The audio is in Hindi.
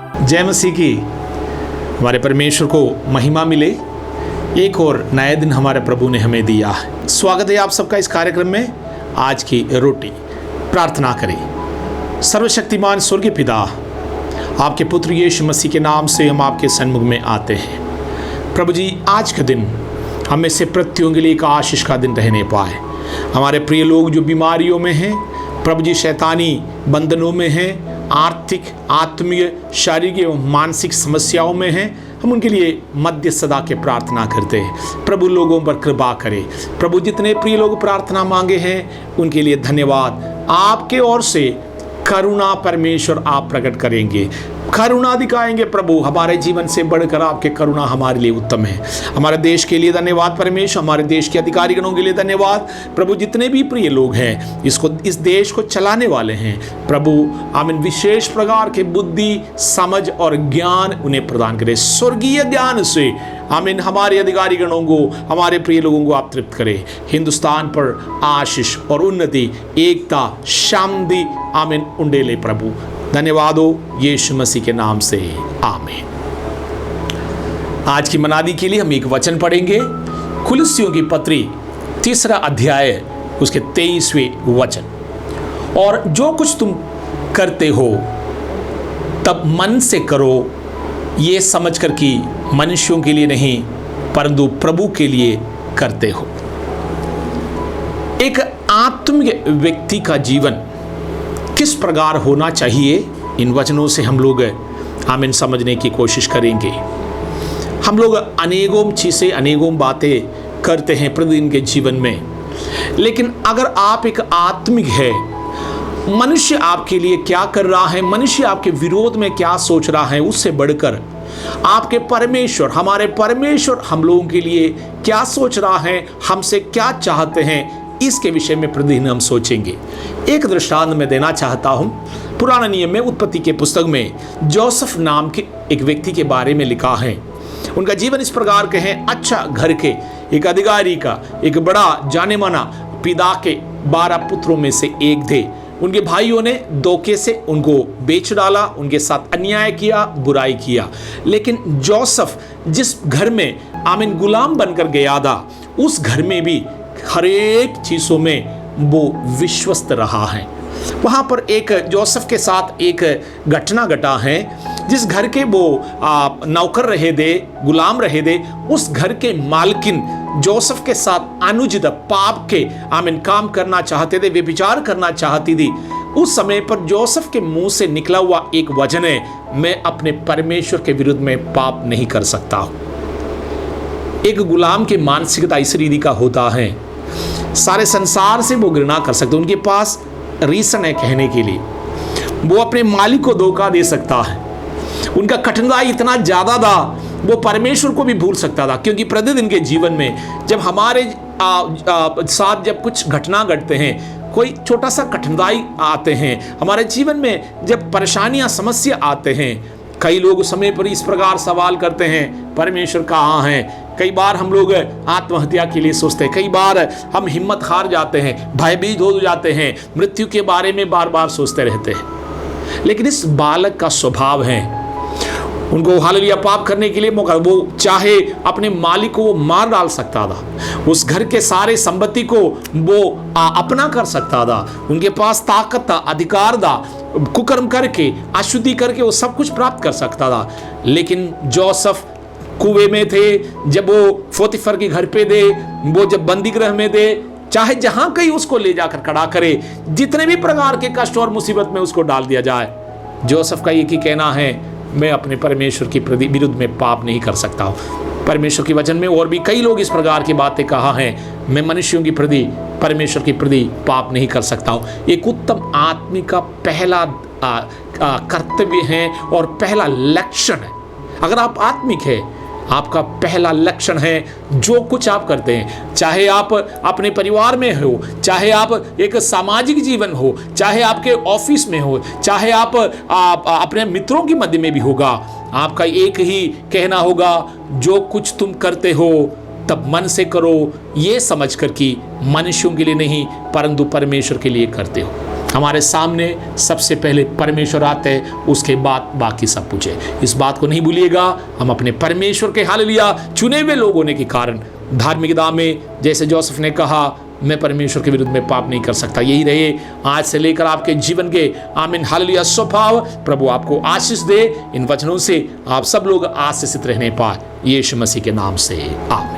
जय मसीह की। हमारे परमेश्वर को महिमा मिले। एक और नया दिन हमारे प्रभु ने हमें दिया है। स्वागत है आप सबका इस कार्यक्रम में। आज की रोटी प्रार्थना करें। सर्वशक्तिमान स्वर्गीय पिता, आपके पुत्र यीशु मसीह के नाम से हम आपके सन्मुख में आते हैं। प्रभु जी, आज का दिन हमें से प्रत्येक के लिए एक आशीष का दिन रहने पाए। हमारे प्रिय लोग जो बीमारियों में हैं, प्रभु जी शैतानी बंधनों में हैं, आर्थिक, आत्मीय, शारीरिक एवं मानसिक समस्याओं में हैं, हम उनके लिए मध्यस्थता के प्रार्थना करते हैं। प्रभु लोगों पर कृपा करें। प्रभु जितने प्रिय लोग प्रार्थना मांगे हैं उनके लिए धन्यवाद। आपके ओर से करुणा परमेश्वर आप प्रकट करेंगे, करुणा दिखाएंगे। प्रभु हमारे जीवन से बढ़कर आपके करुणा हमारे लिए उत्तम है। हमारे देश के लिए धन्यवाद परमेश्वर, हमारे देश के अधिकारीगणों के लिए धन्यवाद। प्रभु जितने भी प्रिय लोग हैं, इस देश को चलाने वाले हैं, प्रभु आमीन, विशेष प्रकार के बुद्धि, समझ और ज्ञान उन्हें प्रदान करें। स्वर्गीय ज्ञान से आमीन हमारे अधिकारीगणों को, हमारे प्रिय लोगों को आप तृप्त करें। हिंदुस्तान पर आशीष और उन्नति, एकता, शांति आमीन उंडेले। प्रभु धन्यवाद हो यीशु मसीह के नाम से, आमीन। आज की मनादी के लिए हम एक वचन पढ़ेंगे। कुलुस्सियों की पत्री 3 अध्याय उसके 23वें वचन। और जो कुछ तुम करते हो तब मन से करो, ये समझकर कि मनुष्यों के लिए नहीं परंतु प्रभु के लिए करते हो। एक आत्मिक व्यक्ति का जीवन किस प्रकार होना चाहिए, इन वचनों से हम लोग आमीन समझने की कोशिश करेंगे। हम लोग अनेकों चीज़ें, अनेकों बातें करते हैं प्रतिदिन के जीवन में, लेकिन अगर आप एक आत्मिक है, मनुष्य आपके लिए क्या कर रहा है, मनुष्य आपके विरोध में क्या सोच रहा है, उससे बढ़कर आपके परमेश्वर, हमारे परमेश्वर हम लोगों के लिए क्या सोच रहा है, हमसे क्या चाहते हैं, इसके विषय में प्रतिदिन हम सोचेंगे। एक दृष्टांत मैं देना चाहता हूं। पुराने नियम में उत्पत्ति के पुस्तक में जोसेफ नाम के एक व्यक्ति के बारे में लिखा है। उनका जीवन इस प्रकार के हैं। अच्छा घर के एक अधिकारी का, एक बड़ा जाने माना पिता के 12 पुत्रों में से एक थे। उनके भाइयों ने धोखे से उनको बेच डाला, उनके साथ अन्याय किया, बुराई किया। लेकिन जोसेफ जिस घर में आमीन गुलाम बनकर गया था, उस घर में भी हर एक चीज़ों में वो विश्वस्त रहा है। वहाँ पर एक जोसेफ के साथ एक घटना घटा है। जिस घर के वो नौकर रहे थे, गुलाम रहे थे, उस घर के मालकिन जोसेफ के साथ अनुचित पाप के आमीन काम करना चाहते थे, व्यभिचार करना चाहती थी। उस समय पर जोसेफ के मुंह से निकला हुआ एक वचन है, मैं अपने परमेश्वर के विरुद्ध में पाप नहीं कर सकता। एक गुलाम की मानसिकता इस रीति का होता है, सारे संसार से वो घृणा कर सकते, उनके पास रीजन है कहने के लिए, वो अपने मालिक को धोखा दे सकता है। उनका कठिनाई इतना ज़्यादा था, वो परमेश्वर को भी भूल सकता था। क्योंकि प्रतिदिन के जीवन में जब हमारे साथ जब कुछ घटना घटते हैं, कोई छोटा सा कठिनाई आते हैं हमारे जीवन में, जब परेशानियां, समस्या आते हैं, कई लोग समय पर इस प्रकार सवाल करते हैं, परमेश्वर कहाँ है। कई बार हम लोग आत्महत्या के लिए सोचते हैं, कई बार हम हिम्मत हार जाते हैं, भयभीत हो जाते हैं, मृत्यु के बारे में बार बार सोचते रहते हैं। लेकिन इस बालक का स्वभाव है, उनको हालेलुया पाप करने के लिए मौका, वो चाहे अपने मालिक को वो मार डाल सकता था, उस घर के सारे संपत्ति को वो अपना कर सकता था, उनके पास ताकत था, अधिकार था, कुकर्म करके, अशुद्धि करके वो सब कुछ प्राप्त कर सकता था। लेकिन जोसेफ कुएं में थे, जब वो पोतीफर के घर पे थे, वो जब बंदी गृह में थे, चाहे जहां कहीं उसको ले जाकर खड़ा करे, जितने भी प्रकार के कष्ट और मुसीबत में उसको डाल दिया जाए, जोसेफ का एक ही कहना है, मैं अपने परमेश्वर के विरुद्ध में पाप नहीं कर सकता हूँ। परमेश्वर के वचन में और भी कई लोग इस प्रकार की बातें कहा है, मैं मनुष्यों की प्रति, परमेश्वर के प्रति पाप नहीं कर सकता हूँ। एक उत्तम आदमी का पहला कर्तव्य है और पहला लक्षण है। अगर आप आत्मिक है, आपका पहला लक्षण है, जो कुछ आप करते हैं, चाहे आप अपने परिवार में हो, चाहे आप एक सामाजिक जीवन हो, चाहे आपके ऑफिस में हो, चाहे आप अपने मित्रों के मध्य में भी होगा, आपका एक ही कहना होगा, जो कुछ तुम करते हो तब मन से करो, ये समझकर कि मनुष्यों के लिए नहीं परंतु परमेश्वर के लिए करते हो। हमारे सामने सबसे पहले परमेश्वर आते हैं, उसके बाद बाकी सब कुछ है। इस बात को नहीं भूलिएगा। हम अपने परमेश्वर के हालेलुया चुने हुए लोग होने के कारण धार्मिकता में, जैसे जोसेफ ने कहा, मैं परमेश्वर के विरुद्ध में पाप नहीं कर सकता, यही रहे आज से लेकर आपके जीवन के आमीन हालेलुया स्वभाव। प्रभु आपको आशीष दे। इन वचनों से आप सब लोग आशीषित रहने पाए, यीशु मसीह के नाम से आमीन।